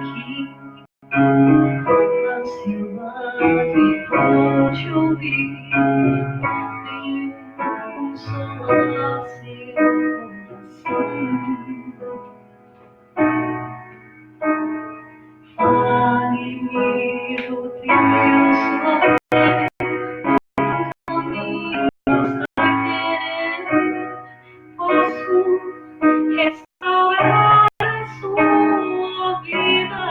aqui, vacilando e vou te ouvir. Nenhum som seu coração. Fale-me do teu sofrer, caminho está querendo. Posso restaurar a sua vida.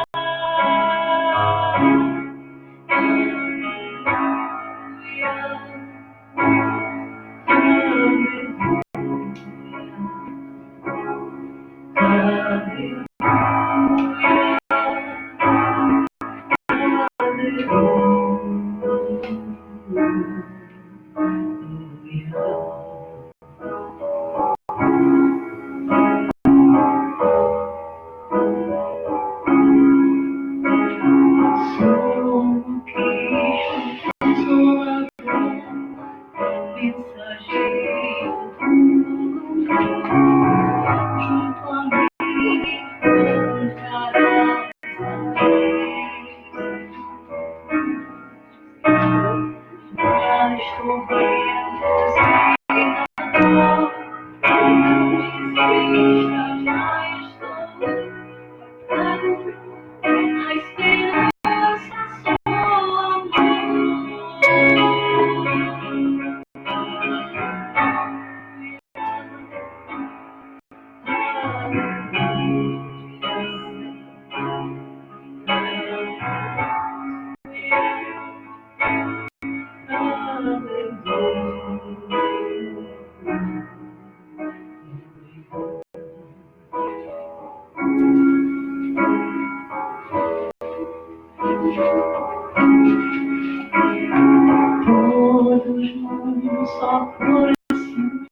Todos nós só por assim,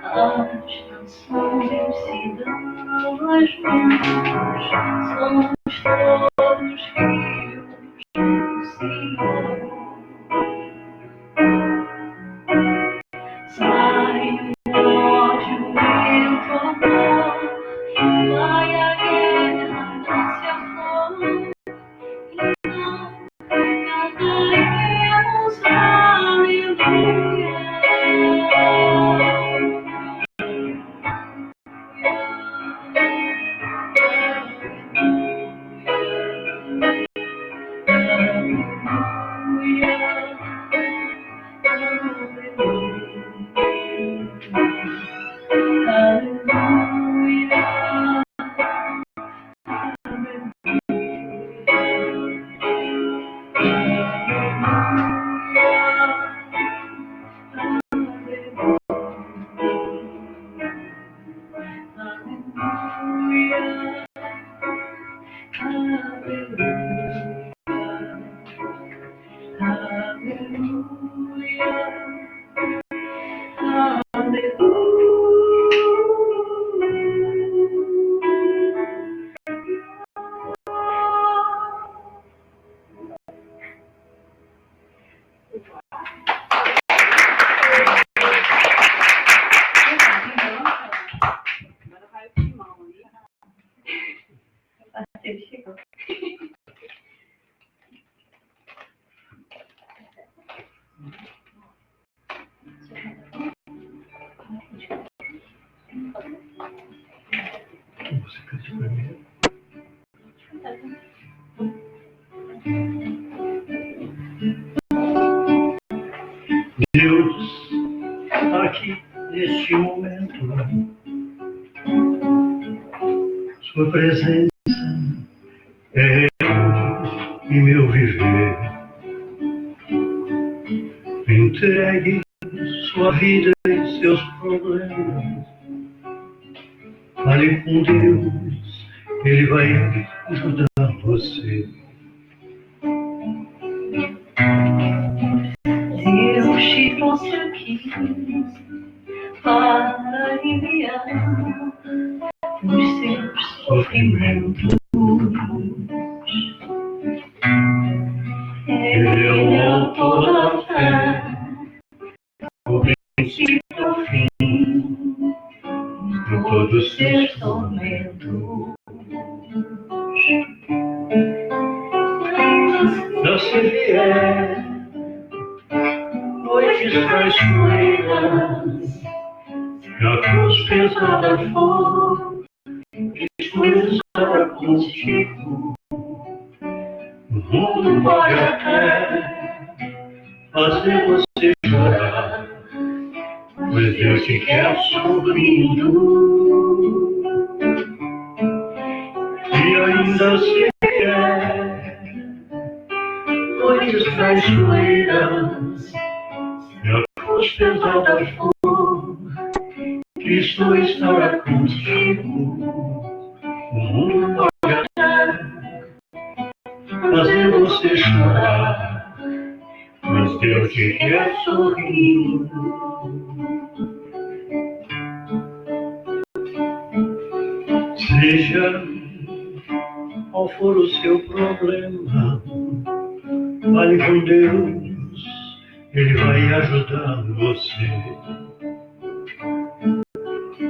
as canções se dão as mãos, somos todos filhos do Senhor. Sai o ódio e o amor, vai a guerra, nasce a flor, e não cantaremos aleluia. Deus, aqui neste momento, sua presença é em meu viver. Entregue sua vida e seus problemas. Fale com Deus, Ele vai ajudar você. Deus te trouxe aqui para enviar os seus sofrimentos. Ele é o autor da fé, o princípio ao fim de todos os seus tormentos. se vier noites traiçoeiras, se a cruz pesada for, Cristo estará contigo. O mundo pode até fazer você chorar, mas Deus te quer sorrindo. E ainda se vier noites traiçoeiras, se a cruz pesada for, Cristo estará contigo. O mundo pode até fazer você chorar, mas Deus te quer sorrindo. Seja qual for o seu problema, fale com Deus, Ele vai ajudar você.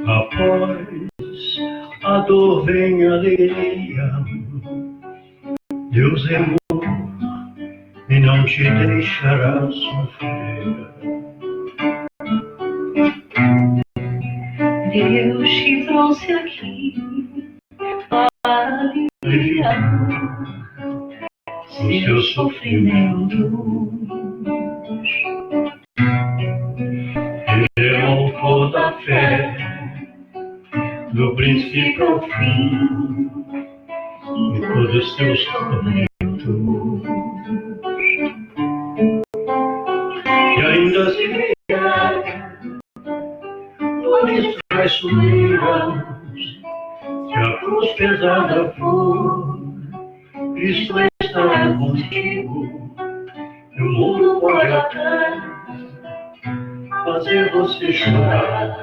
Após a dor vem a alegria. Deus é amor e não te deixará sofrer. Deus te trouxe aqui para aliviar O seu sofrimento. Ele é o autor da fé, do princípio ao fim, em todos os seus tormentos. E ainda se vier noites traiçoeiras, se a cruz pesada for, Cristo estará contigo. E o mundo pode até fazer você chorar,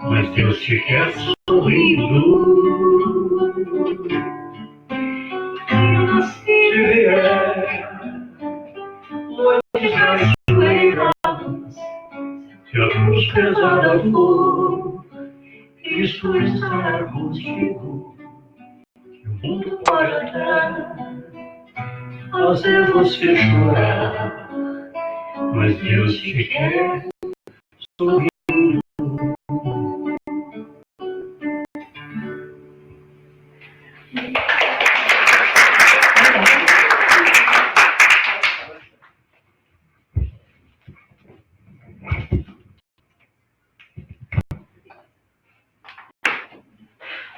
mas Deus te quer sorrindo. Se vier noites traiçoeiras, se a cruz pesada for, Cristo estará contigo. E o mundo pode até fazer você chorar, mas Deus te quer sorrindo.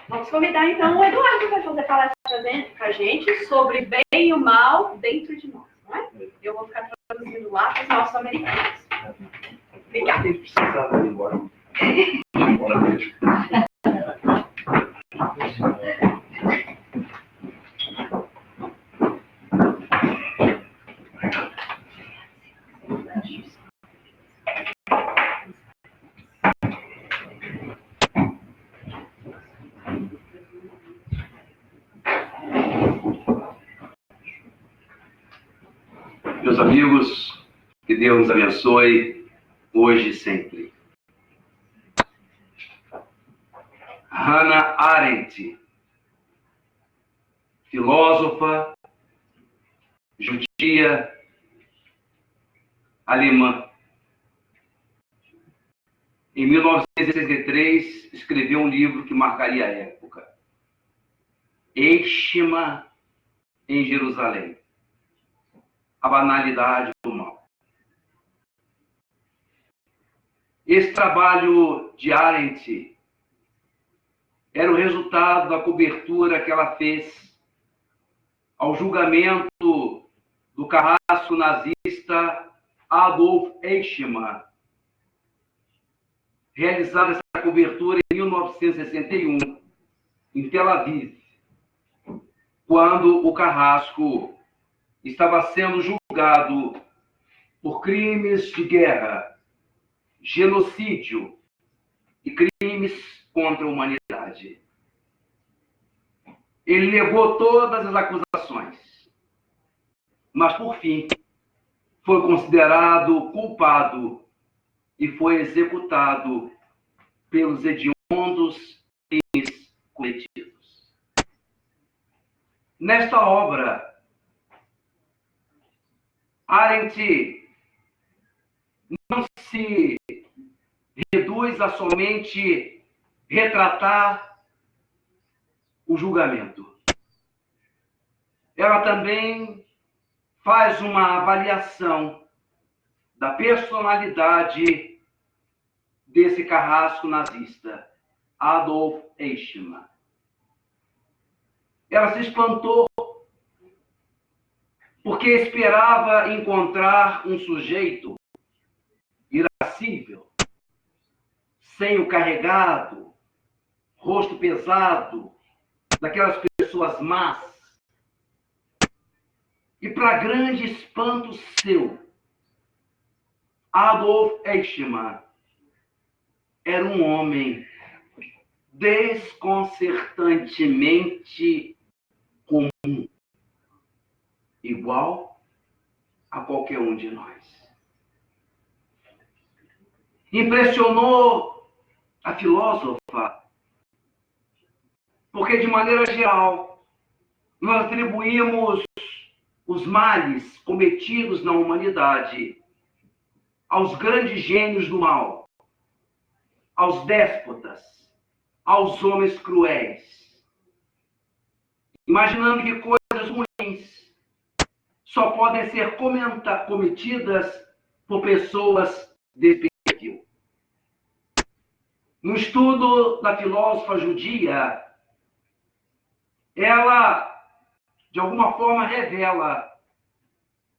Vamos convidar então o Eduardo para fazer palestra com a gente sobre bem e o mal dentro de nós, não é? Eu vou ficar traduzindo lá para os nossos americanos. Obrigada. Precisava ir embora. Meus amigos, que Deus nos abençoe hoje e sempre. Hannah Arendt, filósofa judia alemã. Em 1963, escreveu um livro que marcaria a época. Eichmann em Jerusalém. A banalidade do mal. Esse trabalho de Arendt era o resultado da cobertura que ela fez ao julgamento do carrasco nazista Adolf Eichmann, realizada essa cobertura em 1961, em Tel Aviv, quando o carrasco estava sendo julgado por crimes de guerra, genocídio e crimes contra a humanidade. Ele negou todas as acusações, mas, por fim, foi considerado culpado e foi executado pelos hediondos crimes cometidos. Nesta obra, Arendt não se reduz a somente retratar o julgamento. Ela também faz uma avaliação da personalidade desse carrasco nazista, Adolf Eichmann. Ela se espantou porque esperava encontrar um sujeito irascível, senho carregado, rosto pesado, daquelas pessoas más. E para grande espanto seu, Adolf Eichmann era um homem desconcertantemente comum, igual a qualquer um de nós. Impressionou a filósofa, porque, de maneira geral, nós atribuímos os males cometidos na humanidade aos grandes gênios do mal, aos déspotas, aos homens cruéis, imaginando que coisas ruins só podem ser cometidas por pessoas desse perfil. No estudo da filósofa judia, ela, de alguma forma, revela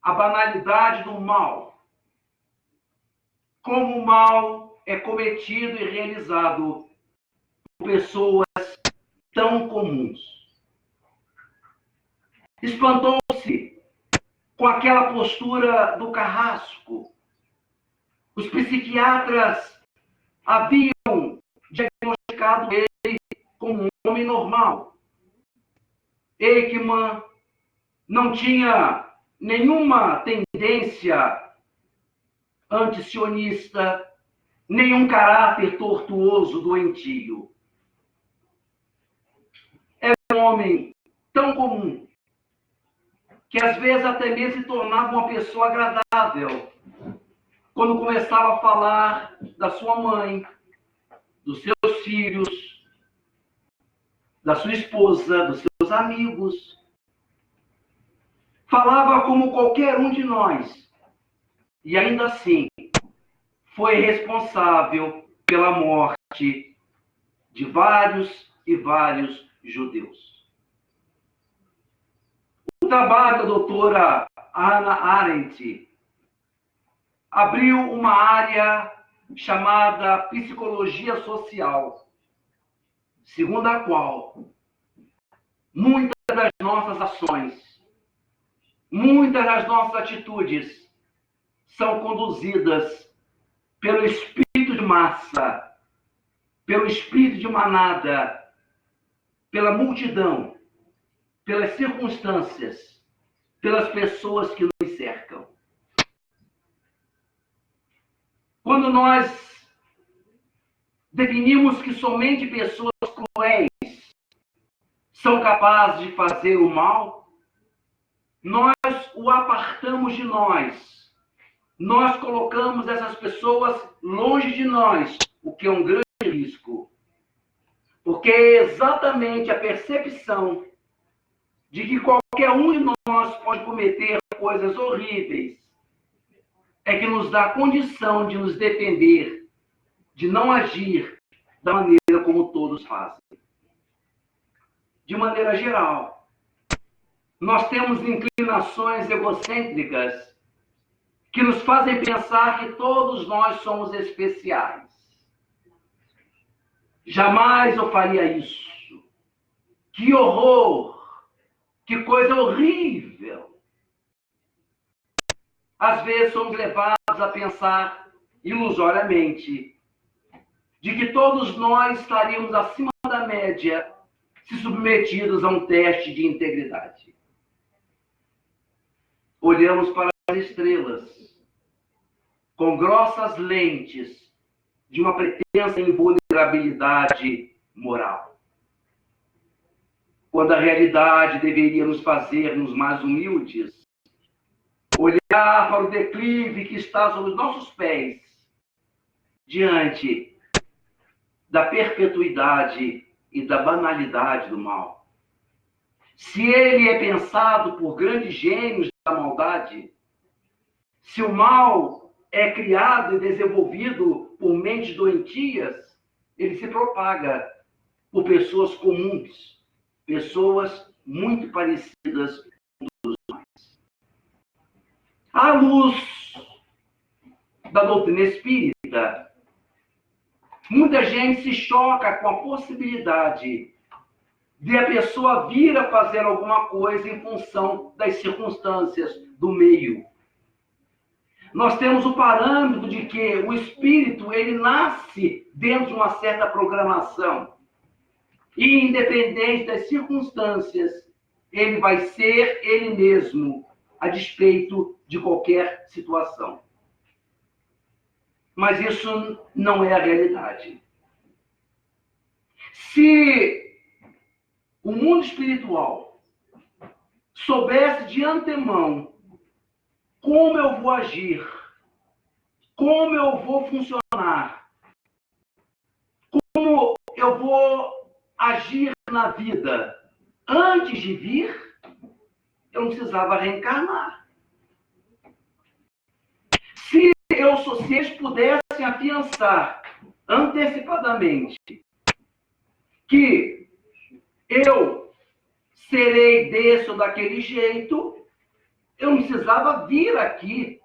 a banalidade do mal, como o mal é cometido e realizado por pessoas tão comuns. Espantou-se com aquela postura do carrasco. Os psiquiatras haviam diagnosticado ele como um homem normal. Eichmann não tinha nenhuma tendência antisionista, nenhum caráter tortuoso, doentio. Era um homem tão comum que às vezes até mesmo se tornava uma pessoa agradável quando começava a falar da sua mãe, dos seus filhos, da sua esposa, dos seus amigos. Falava como qualquer um de nós. E ainda assim, foi responsável pela morte de vários e vários judeus. O trabalho da doutora Hannah Arendt abriu uma área chamada psicologia social, segundo a qual muitas das nossas ações, muitas das nossas atitudes são conduzidas pelo espírito de massa, pelo espírito de manada, pela multidão, pelas circunstâncias, pelas pessoas que nos cercam. Quando nós definimos que somente pessoas cruéis são capazes de fazer o mal, nós o apartamos de nós. Nós colocamos essas pessoas longe de nós, o que é um grande risco. Porque é exatamente a percepção de que qualquer um de nós pode cometer coisas horríveis é que nos dá condição de nos defender, de não agir da maneira como todos fazem. De maneira geral, nós temos inclinações egocêntricas que nos fazem pensar que todos nós somos especiais. Jamais eu faria isso. Que horror! Que coisa horrível! Às vezes somos levados a pensar ilusoriamente de que todos nós estaríamos acima da média se submetidos a um teste de integridade. Olhamos para as estrelas com grossas lentes de uma pretensa invulnerabilidade moral, quando a realidade deveria nos fazer-nos mais humildes. Olhamos olhar para o declive que está sobre os nossos pés, diante da perpetuidade e da banalidade do mal. Se ele é pensado por grandes gênios da maldade, se o mal é criado e desenvolvido por mentes doentias, ele se propaga por pessoas comuns, pessoas muito parecidas com os mais. À luz da doutrina espírita, muita gente se choca com a possibilidade de a pessoa vir a fazer alguma coisa em função das circunstâncias do meio. Nós temos o parâmetro de que o espírito, ele nasce dentro de uma certa programação. E, independente das circunstâncias, ele vai ser ele mesmo, a despeito de qualquer situação. Mas isso não é a realidade. Se o mundo espiritual soubesse de antemão como eu vou agir, como eu vou funcionar, como eu vou agir na vida antes de vir, eu não precisava reencarnar. Se eles pudessem afiançar antecipadamente que eu serei desse ou daquele jeito, eu não precisava vir aqui.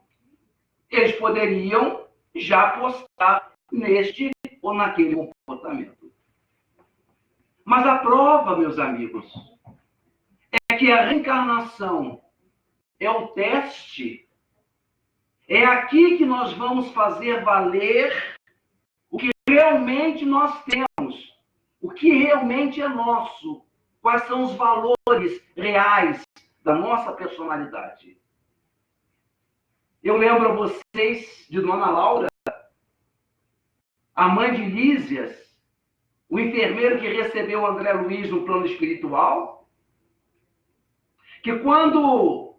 Eles poderiam já apostar neste ou naquele comportamento. Mas a prova, meus amigos, é que a reencarnação é o teste. É aqui que nós vamos fazer valer o que realmente nós temos, o que realmente é nosso, quais são os valores reais da nossa personalidade. Eu lembro a vocês de Dona Laura, a mãe de Lísias, o enfermeiro que recebeu o André Luiz no plano espiritual, que quando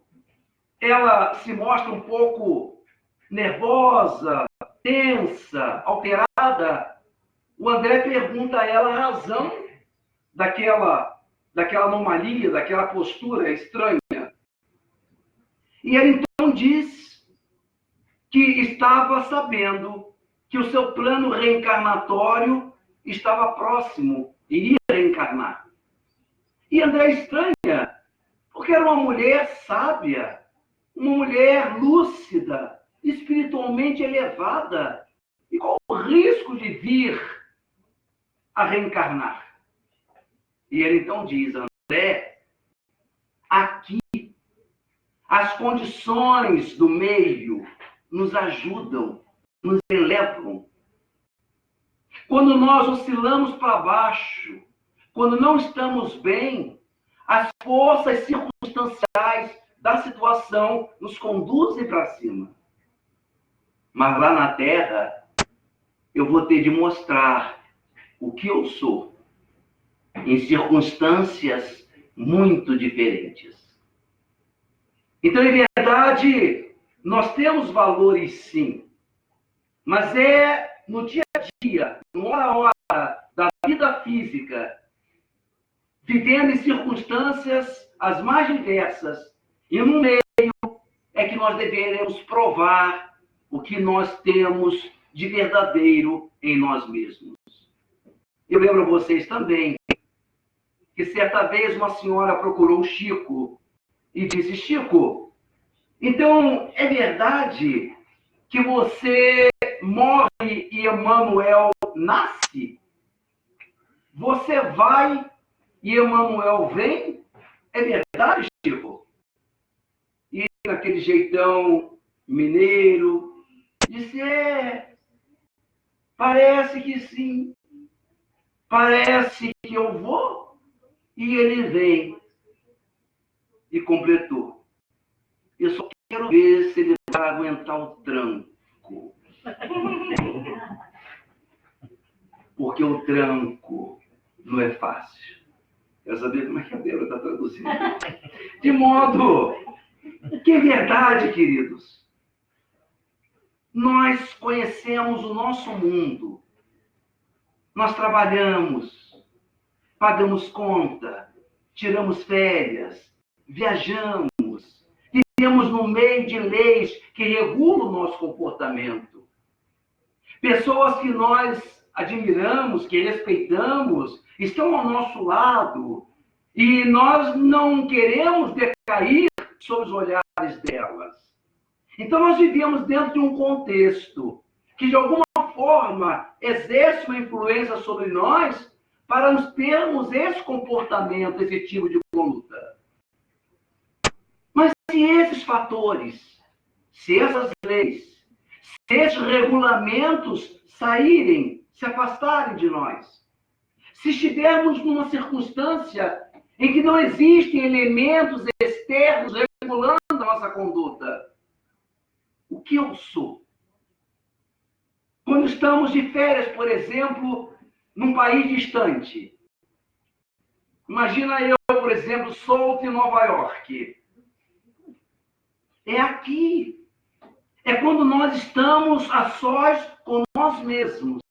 ela se mostra um pouco nervosa, tensa, alterada, o André pergunta a ela a razão daquela anomalia, daquela postura estranha. E ele então diz que estava sabendo que o seu plano reencarnatório estava próximo, iria reencarnar. E André estranha, porque era uma mulher sábia, uma mulher lúcida, espiritualmente elevada. E qual o risco de vir a reencarnar? E ele então diz, André, aqui as condições do meio nos ajudam, nos elevam. Quando nós oscilamos para baixo, quando não estamos bem, as forças circunstanciais da situação nos conduzem para cima. Mas lá na Terra, eu vou ter de mostrar o que eu sou, em circunstâncias muito diferentes. Então, em verdade, nós temos valores sim, mas é no dia a dia, no hora a hora da vida física, vivendo em circunstâncias as mais diversas, e no meio é que nós deveremos provar o que nós temos de verdadeiro em nós mesmos. Eu lembro a vocês também que certa vez uma senhora procurou o Chico e disse, Chico, então é verdade que você morre e Emmanuel nasce? Você vai e Emmanuel vem? É verdade, Chico? E naquele jeitão mineiro, disse, parece que sim. Parece que eu vou e ele vem. E completou. Eu só quero ver se ele vai aguentar o tranco. Porque o tranco não é fácil. Quero saber como é que a Débora está traduzindo. De modo Porque é verdade, queridos. Nós conhecemos o nosso mundo. Nós trabalhamos, pagamos conta, tiramos férias, viajamos, vivemos no meio de leis que regulam o nosso comportamento. Pessoas que nós admiramos, que respeitamos, estão ao nosso lado e nós não queremos decair sob os olhares delas. Então, nós vivemos dentro de um contexto que, de alguma forma, exerce uma influência sobre nós para nos termos esse comportamento, esse tipo de conduta. Mas se esses fatores, se essas leis, se esses regulamentos saírem, se afastarem de nós, se estivermos numa circunstância em que não existem elementos externos regulando a nossa conduta, o que eu sou? Quando estamos de férias, por exemplo, num país distante. Imagina eu, por exemplo, solto em Nova York. É aqui. É quando nós estamos a sós com nós mesmos.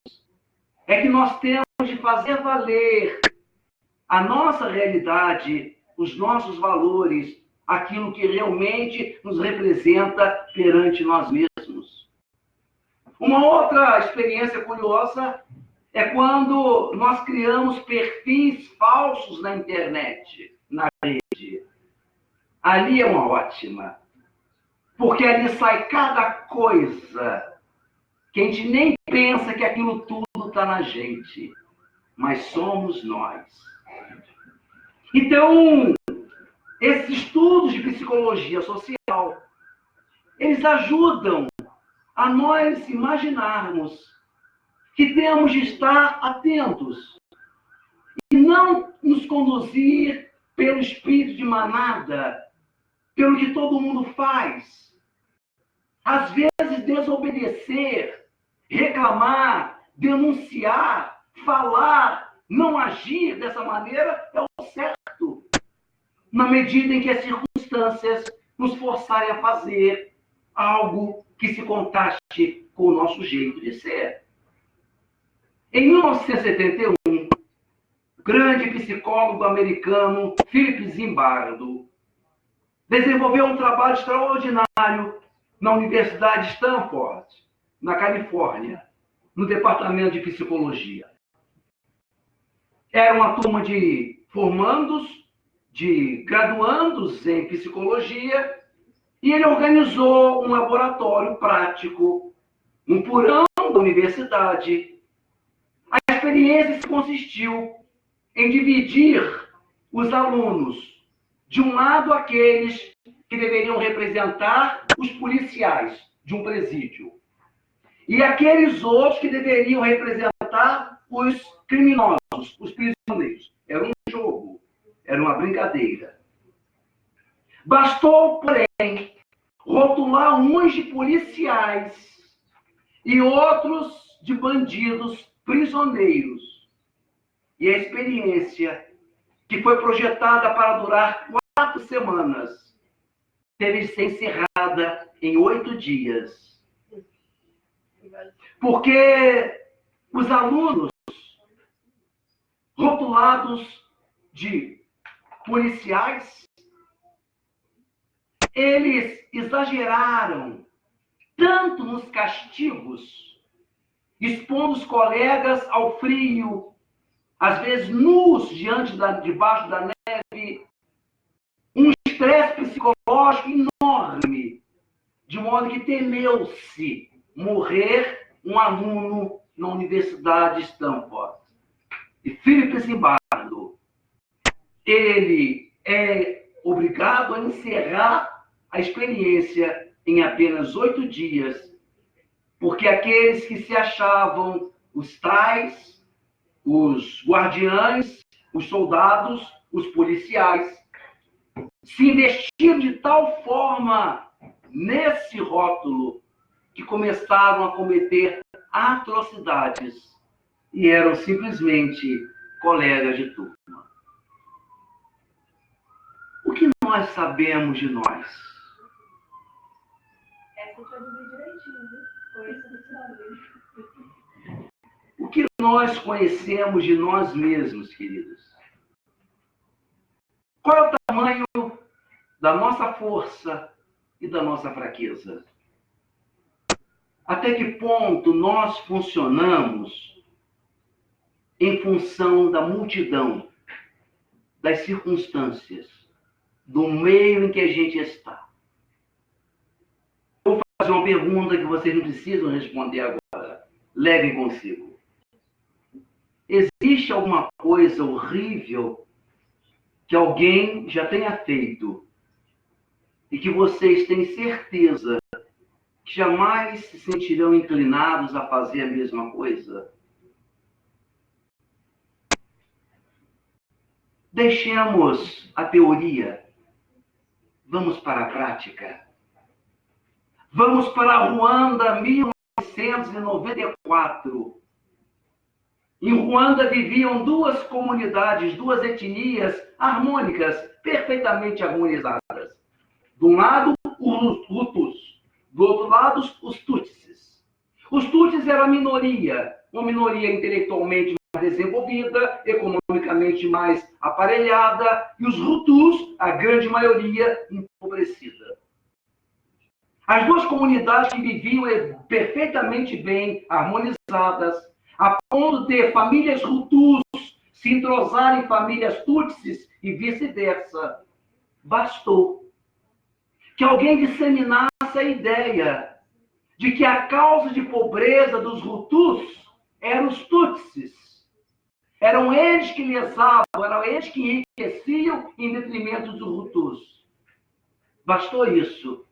É que nós temos de fazer valer a nossa realidade, os nossos valores, aquilo que realmente nos representa perante nós mesmos. Uma outra experiência curiosa é quando nós criamos perfis falsos na internet, na rede. Ali é uma ótima, porque ali sai cada coisa que a gente nem pensa que aquilo tudo está na gente, mas somos nós. Então, esses estudos de psicologia social, eles ajudam a nós imaginarmos que temos de estar atentos e não nos conduzir pelo espírito de manada, pelo que todo mundo faz. Às vezes, desobedecer, reclamar, denunciar, falar, não agir dessa maneira é o certo, na medida em que as circunstâncias nos forçarem a fazer algo que se contaste com o nosso jeito de ser. Em 1971, o grande psicólogo americano Philip Zimbardo desenvolveu um trabalho extraordinário na Universidade de Stanford, na Califórnia, no departamento de psicologia. Era uma turma de formandos, de graduandos em psicologia, e ele organizou um laboratório prático, um porão da universidade. A experiência consistiu em dividir os alunos, de um lado aqueles que deveriam representar os policiais de um presídio, e aqueles outros que deveriam representar os criminosos, os prisioneiros. Era um jogo, era uma brincadeira. Bastou, porém, rotular uns de policiais e outros de bandidos prisioneiros. E a experiência, que foi projetada para durar 4 semanas, teve de ser encerrada em 8 dias. Porque os alunos rotulados de policiais, eles exageraram tanto nos castigos, expondo os colegas ao frio, às vezes nus debaixo da neve, um estresse psicológico enorme, de modo que temeu-se morrer um aluno na Universidade de Stanford. E Philip Zimbardo, ele é obrigado a encerrar a experiência em apenas 8 dias, porque aqueles que se achavam os tais, os guardiães, os soldados, os policiais, se investiram de tal forma nesse rótulo que começaram a cometer atrocidades e eram simplesmente colegas de turma. O que nós sabemos de nós? que traduzir direitinho, viu? Coisa do saber. O que nós conhecemos de nós mesmos, queridos? Qual é o tamanho da nossa força e da nossa fraqueza? Até que ponto nós funcionamos em função da multidão, das circunstâncias, do meio em que a gente está? Vou fazer uma pergunta que vocês não precisam responder agora. Levem consigo. Existe alguma coisa horrível que alguém já tenha feito e que vocês têm certeza que jamais se sentirão inclinados a fazer a mesma coisa? Deixemos a teoria. Vamos para a prática. Vamos para Ruanda, 1994. Em Ruanda viviam duas comunidades, duas etnias harmônicas, perfeitamente harmonizadas. De um lado, os Hutus. Do outro lado, os Tutsis. Os Tutsis eram a minoria, uma minoria intelectualmente mais desenvolvida, economicamente mais aparelhada, e os Hutus, a grande maioria, empobrecida. As duas comunidades que viviam perfeitamente bem harmonizadas, a ponto de famílias Hutus se entrosarem em famílias Tutsis e vice-versa. Bastou que alguém disseminasse a ideia de que a causa de pobreza dos Hutus eram os Tutsis. Eram eles que lesavam, eram eles que enriqueciam em detrimento dos Hutus. Bastou isso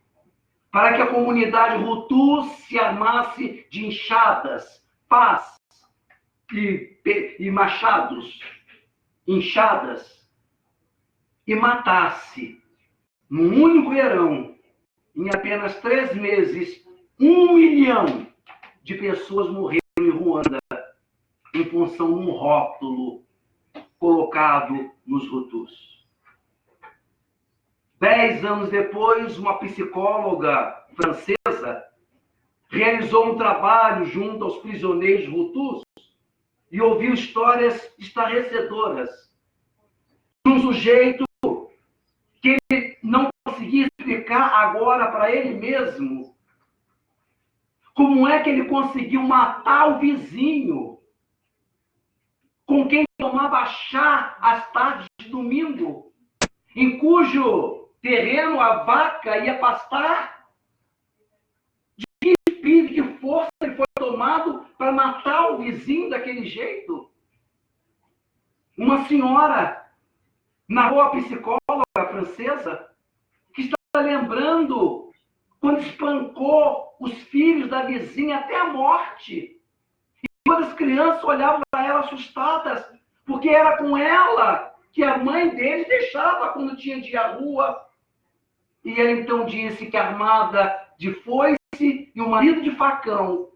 para que a comunidade Hutu se armasse de enxadas, pás e machados, enxadas, e matasse, num único verão, em apenas 3 meses, 1 milhão de pessoas morreram em Ruanda em função de um rótulo colocado nos Hutus. 10 anos depois, uma psicóloga francesa realizou um trabalho junto aos prisioneiros Hutus e ouviu histórias estarrecedoras de um sujeito que ele não conseguia explicar agora para ele mesmo como é que ele conseguiu matar o vizinho com quem tomava chá às tardes de domingo, em cujo terreno a vaca ia pastar. De que espírito, de força ele foi tomado para matar o vizinho daquele jeito? Uma senhora narrou a psicóloga francesa que estava lembrando quando espancou os filhos da vizinha até a morte. E quando as crianças olhavam para ela assustadas, porque era com ela que a mãe deles deixava quando tinha de ir à rua. E ela então disse que, armada de foice e um marido de facão,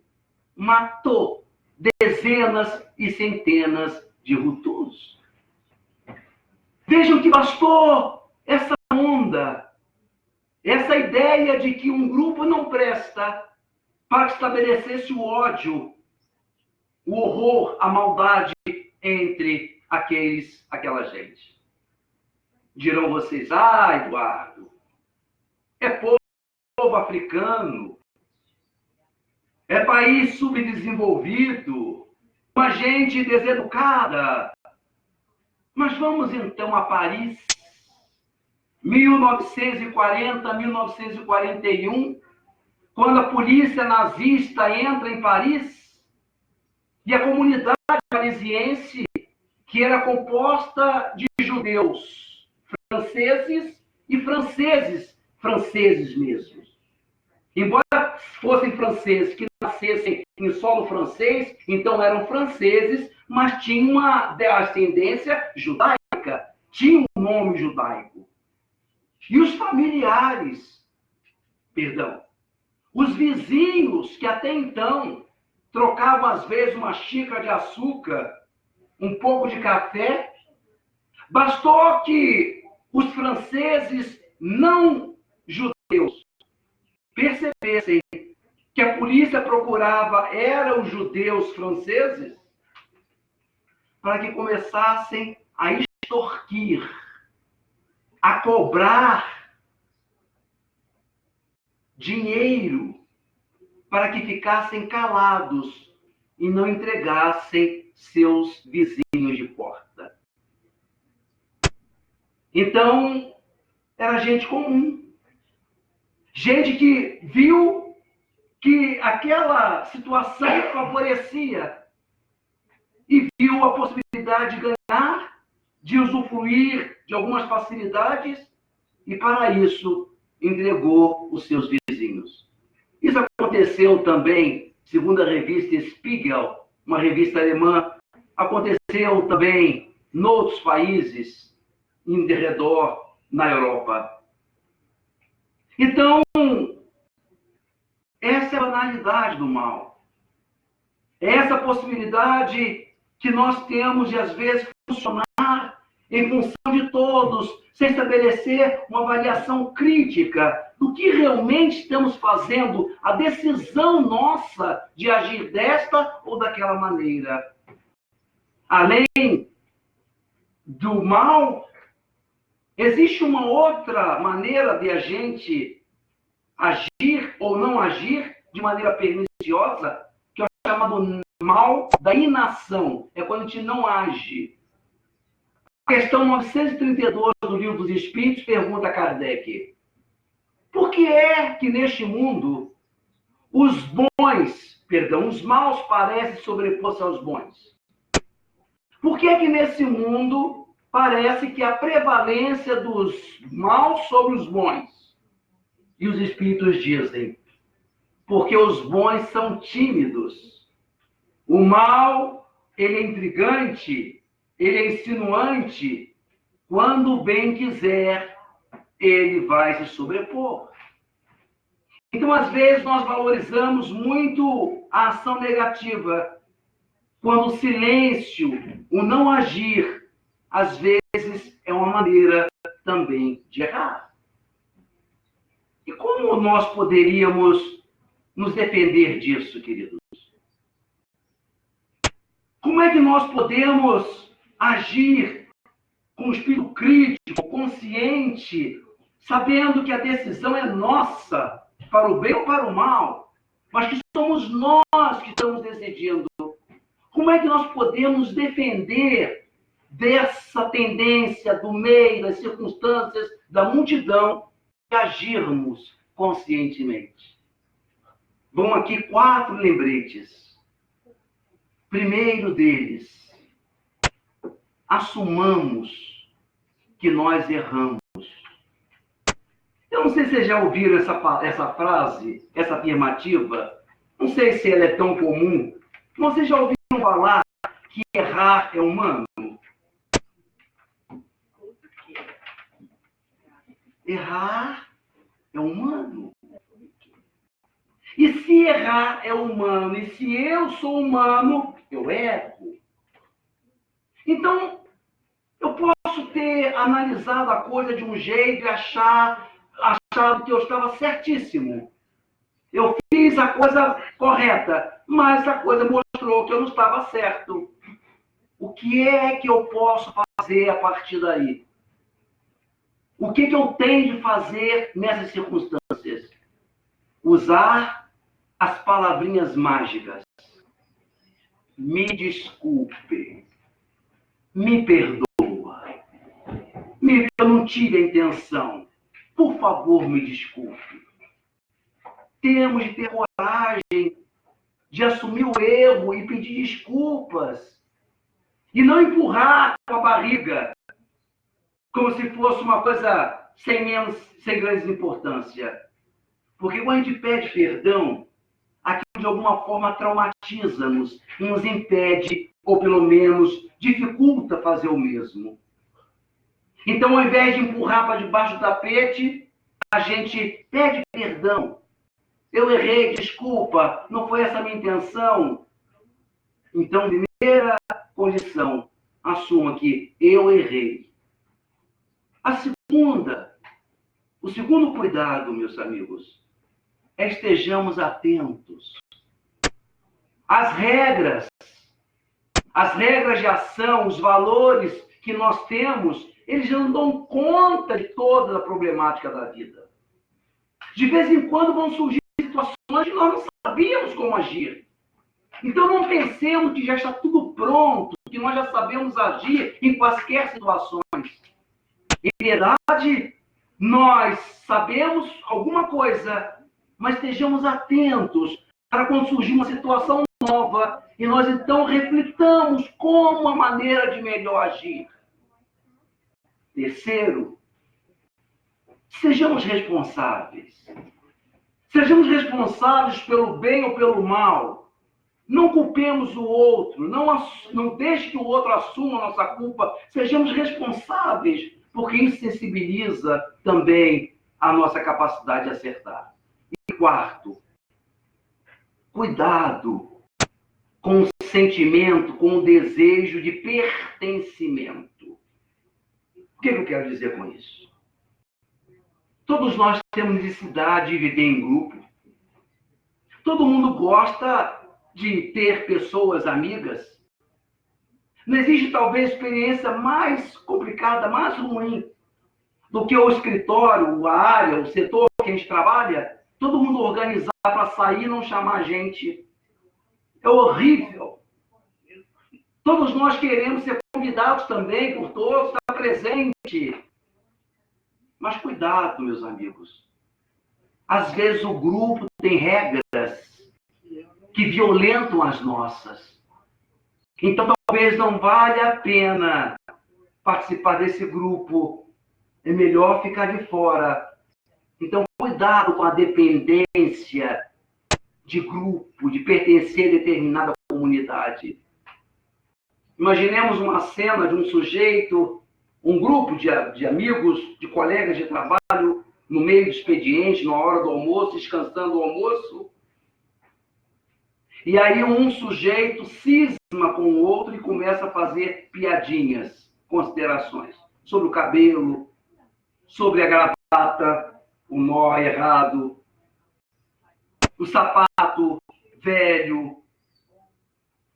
matou dezenas e centenas de Hutus. Vejam que bastou essa onda, essa ideia de que um grupo não presta para que estabelecesse o ódio, o horror, a maldade entre aquela gente. Dirão vocês, Eduardo, é povo africano, é país subdesenvolvido, uma gente deseducada. Mas vamos então a Paris, 1940, 1941, quando a polícia nazista entra em Paris e a comunidade parisiense, que era composta de judeus, franceses e franceses mesmos. Embora fossem franceses que nascessem em solo francês, então eram franceses, mas tinham uma ascendência judaica, tinham um nome judaico. E os familiares, os vizinhos que até então trocavam às vezes uma xícara de açúcar, um pouco de café, bastou que os franceses não judeus percebessem percebessem que a polícia procurava eram os judeus franceses, para que começassem a extorquir, a cobrar dinheiro para que ficassem calados e não entregassem seus vizinhos de porta. Então, era gente comum. Gente que viu que aquela situação favorecia e viu a possibilidade de ganhar, de usufruir de algumas facilidades e, para isso, entregou os seus vizinhos. Isso aconteceu também, segundo a revista Spiegel, uma revista alemã, aconteceu também em outros países em redor na Europa. Então, essa é a banalidade do mal. Essa possibilidade que nós temos de, às vezes, funcionar em função de todos, sem estabelecer uma avaliação crítica do que realmente estamos fazendo, a decisão nossa de agir desta ou daquela maneira. Além do mal, existe uma outra maneira de a gente agir ou não agir de maneira perniciosa, que é o chamado mal da inação. É quando a gente não age. A questão 932 do Livro dos Espíritos pergunta a Kardec: por que é que neste mundo os maus parecem sobrepor-se aos bons? Por que é que nesse mundo parece que há prevalência dos maus sobre os bons? E os Espíritos dizem: porque os bons são tímidos. O mal, ele é intrigante, ele é insinuante. Quando o bem quiser, ele vai se sobrepor. Então, às vezes, nós valorizamos muito a ação negativa, quando o silêncio, o não agir, às vezes é uma maneira também de errar. E como nós poderíamos nos defender disso, queridos? Como é que nós podemos agir com espírito crítico, consciente, sabendo que a decisão é nossa, para o bem ou para o mal, mas que somos nós que estamos decidindo? Como é que nós podemos defender dessa tendência do meio, das circunstâncias, da multidão, de agirmos conscientemente? Vão aqui 4 lembretes. Primeiro deles, assumamos que nós erramos. Eu não sei se vocês já ouviram essa frase, essa afirmativa. Não sei se ela é tão comum. Vocês já ouviram falar que errar é humano? Errar é humano. E se errar é humano, e se eu sou humano, eu erro. Então, eu posso ter analisado a coisa de um jeito e achado que eu estava certíssimo. Eu fiz a coisa correta, mas a coisa mostrou que eu não estava certo. O que é que eu posso fazer a partir daí? O que eu tenho de fazer nessas circunstâncias? Usar as palavrinhas mágicas. Me desculpe. Me perdoa. Eu não tive a intenção. Por favor, me desculpe. Temos de ter coragem de assumir o erro e pedir desculpas. E não empurrar com a barriga, como se fosse uma coisa sem grande importância. Porque quando a gente pede perdão, aquilo de alguma forma traumatiza-nos, nos impede, ou pelo menos dificulta fazer o mesmo. Então, ao invés de empurrar para debaixo do tapete, a gente pede perdão. Eu errei, desculpa, não foi essa a minha intenção. Então, primeira condição, assuma que eu errei. O segundo cuidado, meus amigos, estejamos atentos. As regras de ação, os valores que nós temos, eles não dão conta de toda a problemática da vida. De vez em quando vão surgir situações que nós não sabíamos como agir. Então não pensemos que já está tudo pronto, que nós já sabemos agir em quaisquer situações. Em verdade, nós sabemos alguma coisa, mas estejamos atentos para quando surgir uma situação nova e nós então reflitamos como a maneira de melhor agir. Terceiro, sejamos responsáveis. Sejamos responsáveis pelo bem ou pelo mal. Não culpemos o outro, não deixe que o outro assuma a nossa culpa. Sejamos responsáveis, porque isso sensibiliza também a nossa capacidade de acertar. E quarto, cuidado com o sentimento, com o desejo de pertencimento. O que eu quero dizer com isso? Todos nós temos necessidade de viver em grupo. Todo mundo gosta de ter pessoas amigas. Não existe talvez experiência mais complicada, mais ruim do que o escritório, a área, o setor que a gente trabalha, todo mundo organizar para sair e não chamar a gente. É horrível. Todos nós queremos ser convidados também por todos, estar presente. Mas cuidado, meus amigos. Às vezes o grupo tem regras que violentam as nossas. Então talvez não valha a pena participar desse grupo. É melhor ficar de fora. Então cuidado com a dependência de grupo, de pertencer a determinada comunidade. Imaginemos uma cena de um sujeito, um grupo de amigos, de colegas de trabalho, no meio do expediente, na hora do almoço, descansando o almoço. E aí um sujeito cisma com o outro e começa a fazer piadinhas, considerações sobre o cabelo, sobre a gravata, o nó errado, o sapato velho.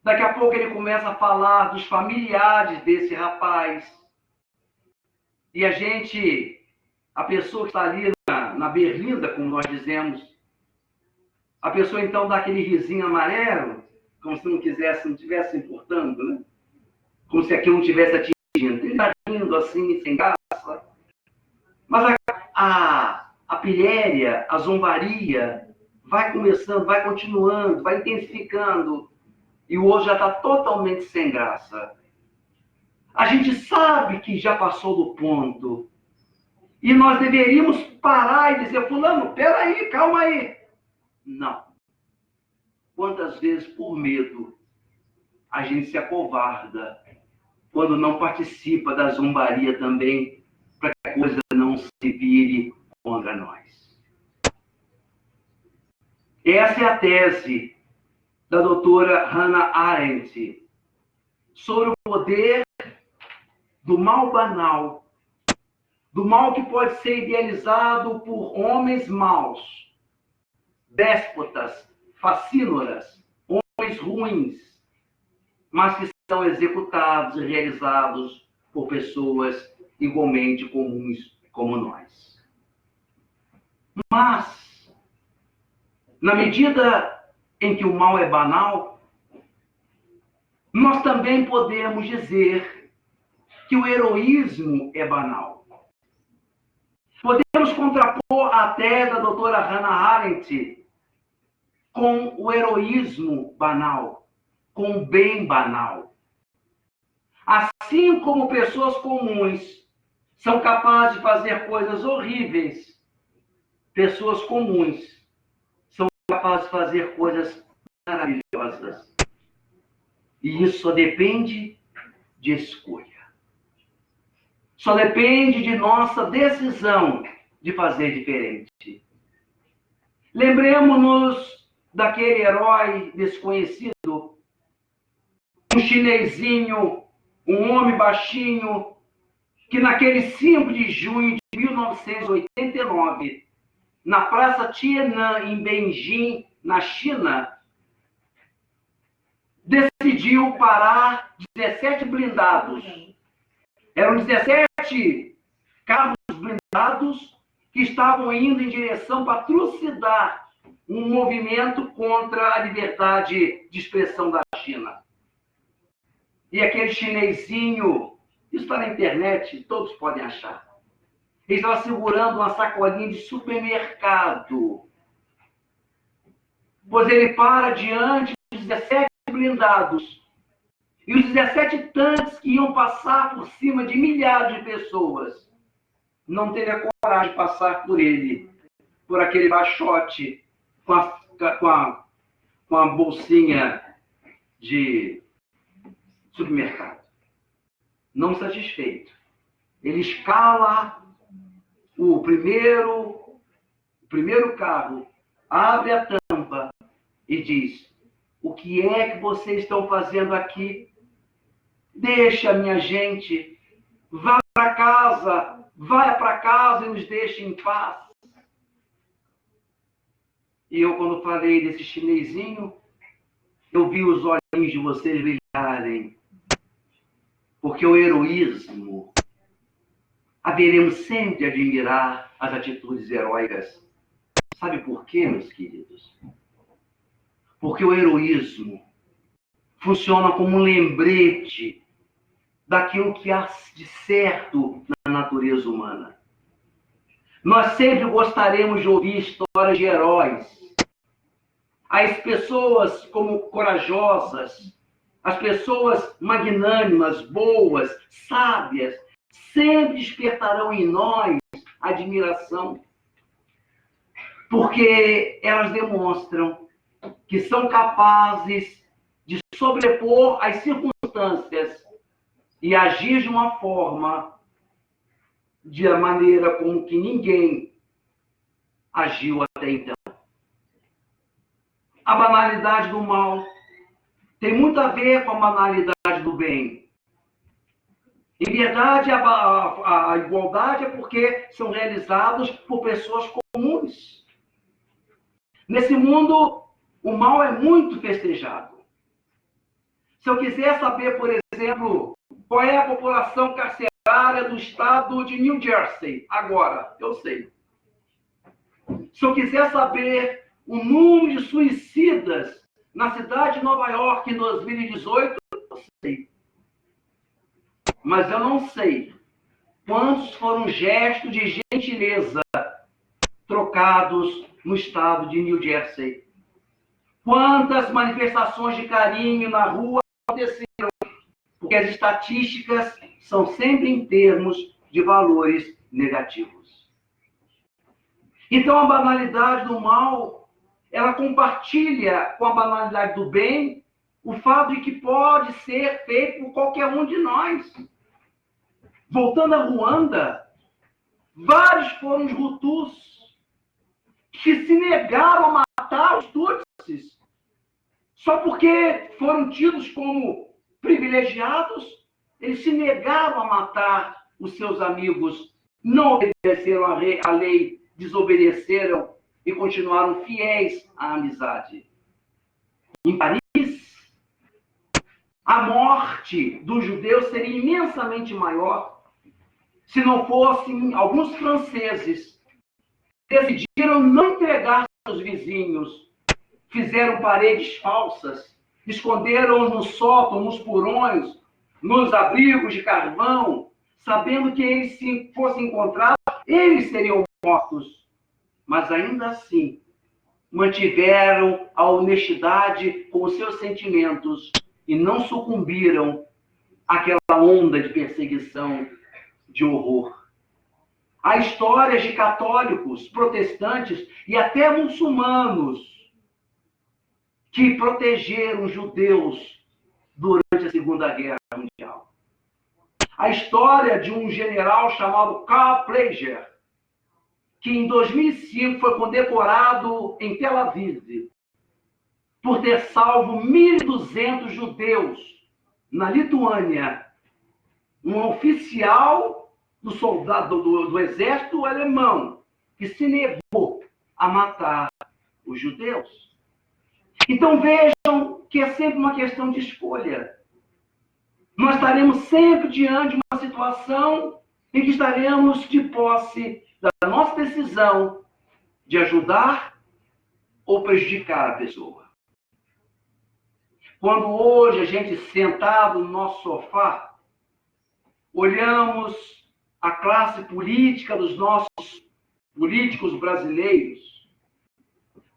Daqui a pouco ele começa a falar dos familiares desse rapaz. E a pessoa que está ali na berlinda, como nós dizemos, a pessoa então dá aquele risinho amarelo, como se não estivesse importando, né? Como se aquilo não estivesse atingindo. Ele está rindo assim, sem graça. Mas a pilhéria, a zombaria, vai começando, vai continuando, vai intensificando. E o outro já está totalmente sem graça. A gente sabe que já passou do ponto. E nós deveríamos parar e dizer, fulano, peraí, calma aí. Não. Quantas vezes, por medo, a gente se acovarda quando não participa da zombaria também, para que a coisa não se vire contra nós. Essa é a tese da doutora Hannah Arendt sobre o poder do mal banal, do mal que pode ser idealizado por homens maus, déspotas, facínoras, homens ruins, mas que são executados e realizados por pessoas igualmente comuns como nós. Mas, na medida em que o mal é banal, nós também podemos dizer que o heroísmo é banal. Podemos contrapor a tese da doutora Hannah Arendt com o heroísmo banal, com o bem banal. Assim como pessoas comuns são capazes de fazer coisas horríveis, pessoas comuns são capazes de fazer coisas maravilhosas. E isso só depende de escolha. Só depende de nossa decisão de fazer diferente. Lembremos-nos daquele herói desconhecido, um chinesinho, um homem baixinho, que naquele 5 de junho de 1989, na Praça Tiananmen, em Beijing, na China, decidiu parar 17 blindados. Eram 17 carros blindados que estavam indo em direção para trucidar um movimento contra a liberdade de expressão da China. E aquele chinesinho, isso está na internet, todos podem achar. Ele estava segurando uma sacolinha de supermercado. Pois ele para diante dos 17 blindados. E os 17 tanques que iam passar por cima de milhares de pessoas não teria coragem de passar por ele, por aquele baixote com a bolsinha de supermercado. Não satisfeito, ele escala o primeiro carro, abre a tampa e diz: o que é que vocês estão fazendo aqui? Deixa, minha gente, vá para casa e nos deixe em paz. E eu, quando falei desse chinesinho, eu vi os olhinhos de vocês brilharem. Porque o heroísmo, haveremos sempre de admirar as atitudes heróicas. Sabe por quê, meus queridos? Porque o heroísmo funciona como um lembrete daquilo que há de certo na natureza humana. Nós sempre gostaremos de ouvir histórias de heróis. As pessoas como corajosas, as pessoas magnânimas, boas, sábias, sempre despertarão em nós admiração, porque elas demonstram que são capazes de sobrepor as circunstâncias e agir de uma forma, de uma maneira como que ninguém agiu até então. A banalidade do mal tem muito a ver com a banalidade do bem. Em verdade, a igualdade é porque são realizados por pessoas comuns. Nesse mundo, o mal é muito festejado. Se eu quiser saber, por exemplo, qual é a população carcerária do estado de New Jersey, agora, eu sei. Se eu quiser saber o número de suicidas na cidade de Nova York em 2018, eu sei. Mas eu não sei quantos foram gestos de gentileza trocados no estado de New Jersey. Quantas manifestações de carinho na rua aconteceram, porque as estatísticas são sempre em termos de valores negativos. Então, a banalidade do mal, ela compartilha com a banalidade do bem o fato de que pode ser feito por qualquer um de nós. Voltando a Ruanda, vários foram os Hutus que se negaram a matar os Tutsis só porque foram tidos como privilegiados. Eles se negaram a matar os seus amigos, não obedeceram à lei, desobedeceram e continuaram fiéis à amizade. Em Paris, a morte dos judeus seria imensamente maior se não fossem alguns franceses que decidiram não entregar seus vizinhos, fizeram paredes falsas, esconderam no sótão, nos porões, nos abrigos de carvão, sabendo que eles, se fossem encontrados, eles seriam mortos. Mas ainda assim, mantiveram a honestidade com os seus sentimentos e não sucumbiram àquela onda de perseguição, de horror. Há histórias de católicos, protestantes e até muçulmanos que protegeram judeus durante a Segunda Guerra Mundial. A história de um general chamado Karl Plager, que em 2005 foi condecorado em Tel Aviv por ter salvo 1.200 judeus na Lituânia. Um oficial do exército alemão que se negou a matar os judeus. Então vejam que é sempre uma questão de escolha. Nós estaremos sempre diante de uma situação em que estaremos de posse da nossa decisão de ajudar ou prejudicar a pessoa. Quando hoje a gente sentado no nosso sofá, olhamos a classe política dos nossos políticos brasileiros,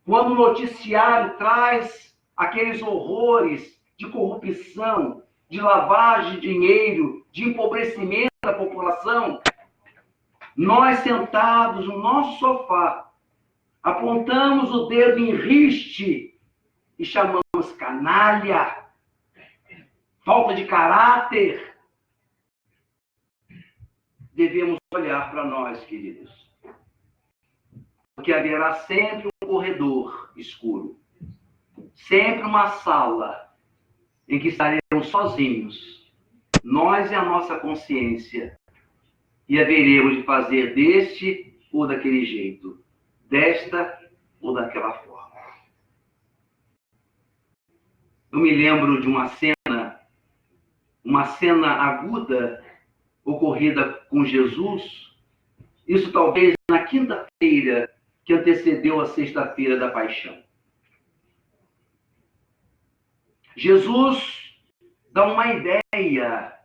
quando o noticiário traz aqueles horrores de corrupção, de lavagem de dinheiro, de empobrecimento da população, nós sentados no nosso sofá, apontamos o dedo em riste e chamamos canalha, falta de caráter. Devemos olhar para nós, queridos, porque haverá sempre um corredor escuro, sempre uma sala em que estaremos sozinhos, nós e a nossa consciência, e haveremos de fazer deste ou daquele jeito, desta ou daquela forma. Eu me lembro de uma cena aguda ocorrida com Jesus, isso talvez na quinta-feira que antecedeu a sexta-feira da paixão. Jesus dá uma ideia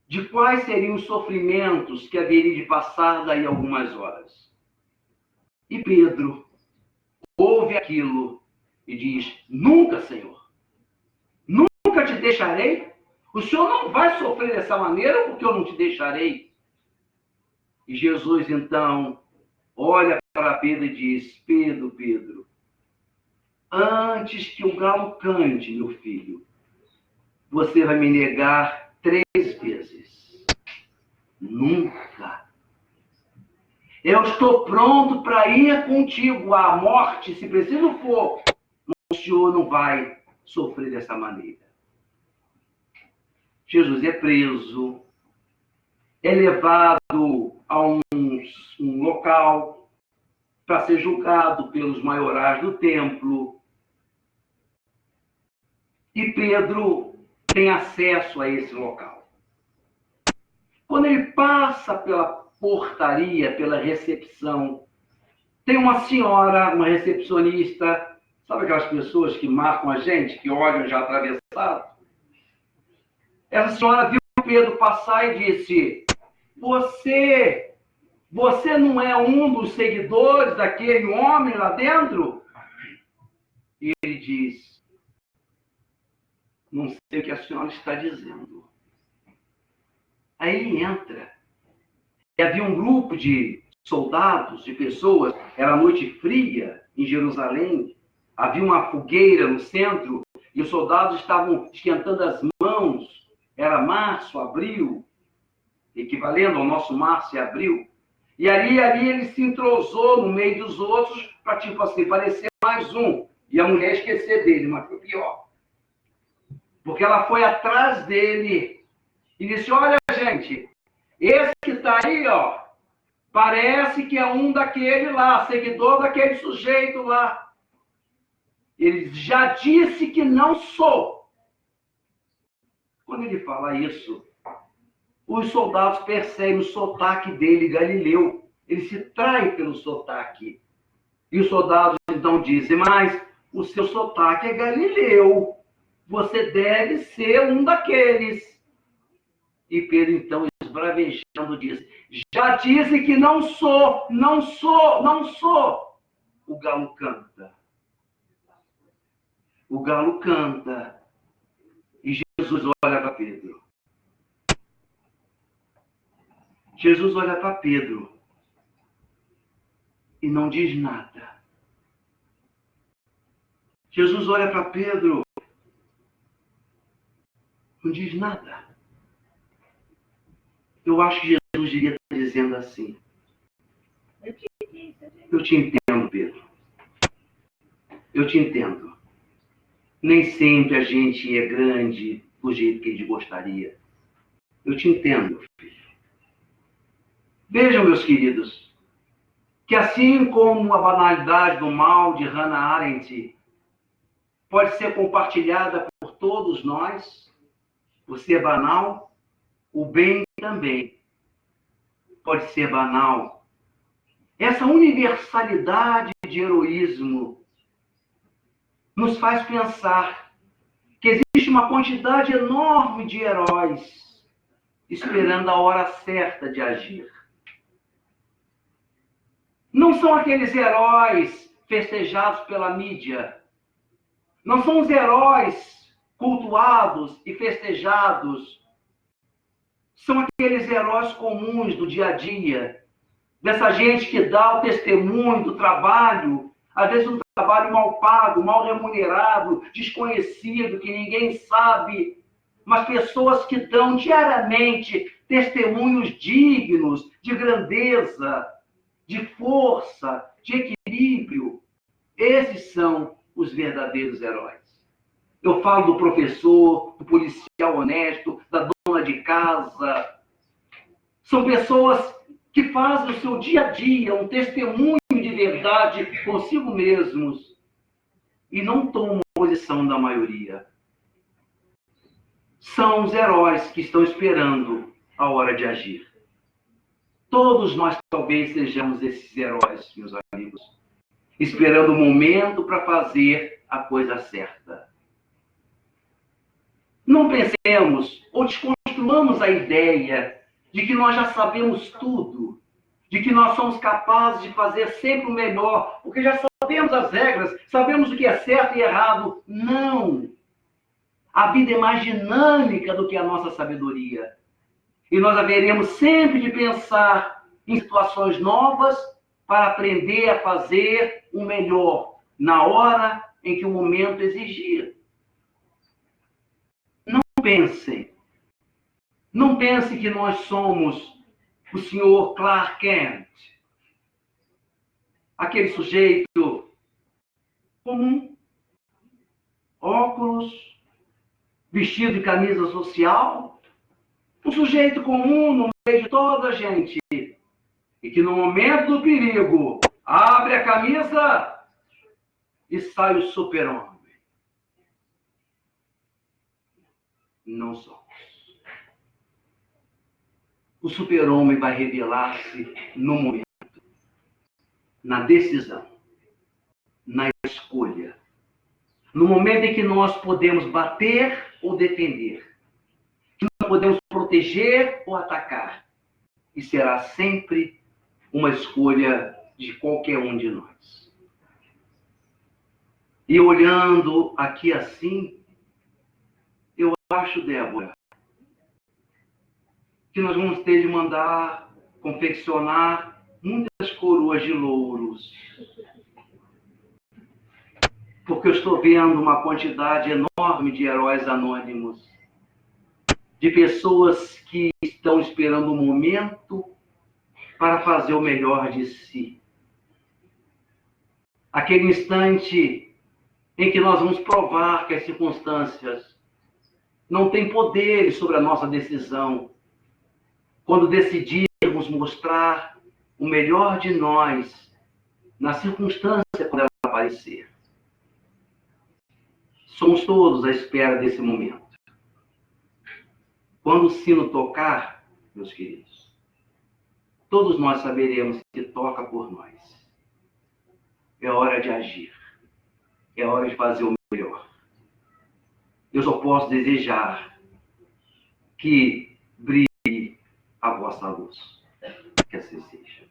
de quais seriam os sofrimentos que haveria de passar daí a algumas horas. E Pedro ouve aquilo e diz: nunca, Senhor, nunca te deixarei. O Senhor não vai sofrer dessa maneira porque eu não te deixarei. E Jesus, então, olha para Pedro e diz: Pedro, Pedro, antes que o galo cante, meu filho, você vai me negar 3 vezes. Nunca. Eu estou pronto para ir contigo à morte, se preciso for. O Senhor não vai sofrer dessa maneira. Jesus é preso, é levado a um local para ser julgado pelos maiorais do templo. E Pedro tem acesso a esse local. Quando ele passa pela portaria, pela recepção, tem uma senhora, uma recepcionista, sabe aquelas pessoas que marcam a gente, que olham já atravessado? Essa senhora viu Pedro passar e disse: você não é um dos seguidores daquele homem lá dentro? E ele diz: não sei o que a senhora está dizendo. Aí ele entra. E havia um grupo de soldados, de pessoas, era noite fria em Jerusalém, havia uma fogueira no centro, e os soldados estavam esquentando as mãos. Era março, abril, equivalendo ao nosso março e abril. E ali ele se entrosou no meio dos outros para, tipo assim, parecer mais um. E a mulher esquecer dele, mas foi pior. Porque ela foi atrás dele e disse: olha, gente, esse que está aí, ó, parece que é um daquele lá, seguidor daquele sujeito lá. Ele já disse que não sou. Quando ele fala isso, os soldados percebem o sotaque dele, Galileu. Ele se trai pelo sotaque. E os soldados então dizem: mas o seu sotaque é Galileu. Você deve ser um daqueles. E Pedro então, esbravejando, diz: já disse que não sou, não sou, não sou. O galo canta. O galo canta. E Jesus olha para Pedro. Jesus olha para Pedro e não diz nada. Jesus olha para Pedro, não diz nada. Eu acho que Jesus devia estar dizendo assim: eu te entendo, Pedro. Eu te entendo. Nem sempre a gente é grande do jeito que a gente gostaria. Eu te entendo, filho. Vejam, meus queridos, que assim como a banalidade do mal de Hannah Arendt pode ser compartilhada por todos nós, por ser banal, o bem também pode ser banal. Essa universalidade de heroísmo nos faz pensar que existe uma quantidade enorme de heróis esperando a hora certa de agir. Não são aqueles heróis festejados pela mídia. Não são os heróis cultuados e festejados. São aqueles heróis comuns do dia a dia. Dessa gente que dá o testemunho do trabalho, às vezes um trabalho mal pago, mal remunerado, desconhecido, que ninguém sabe, mas pessoas que dão diariamente testemunhos dignos de grandeza, de força, de equilíbrio. Esses são os verdadeiros heróis. Eu falo do professor, do policial honesto, da dona de casa. São pessoas que fazem o seu dia a dia um testemunho de verdade consigo mesmos e não tomam posição da maioria. São os heróis que estão esperando a hora de agir. Todos nós talvez sejamos esses heróis, meus amigos, esperando o momento para fazer a coisa certa. Não pensemos ou desconstruamos a ideia de que nós já sabemos tudo, de que nós somos capazes de fazer sempre o melhor, porque já sabemos as regras, sabemos o que é certo e errado. Não! A vida é mais dinâmica do que a nossa sabedoria. E nós haveremos sempre de pensar em situações novas para aprender a fazer o melhor na hora em que o momento exigir. Não pense que nós somos o senhor Clark Kent, aquele sujeito comum, óculos, vestido de camisa social, um sujeito comum no meio de toda a gente, e que no momento do perigo abre a camisa e sai o super-homem. Não somos. O super-homem vai revelar-se no momento, na decisão, na escolha. No momento em que nós podemos bater ou defender, que nós podemos proteger ou atacar. E será sempre uma escolha de qualquer um de nós. E olhando aqui assim, eu acho, Débora, que nós vamos ter de mandar confeccionar muitas coroas de louros. Porque eu estou vendo uma quantidade enorme de heróis anônimos, de pessoas que estão esperando um momento para fazer o melhor de si. Aquele instante em que nós vamos provar que as circunstâncias não têm poder sobre a nossa decisão. Quando decidirmos mostrar o melhor de nós na circunstância quando ela aparecer. Somos todos à espera desse momento. Quando o sino tocar, meus queridos, todos nós saberemos que toca por nós. É hora de agir. É hora de fazer o melhor. Eu só posso desejar que brilhe a vossa luz. Que assim seja.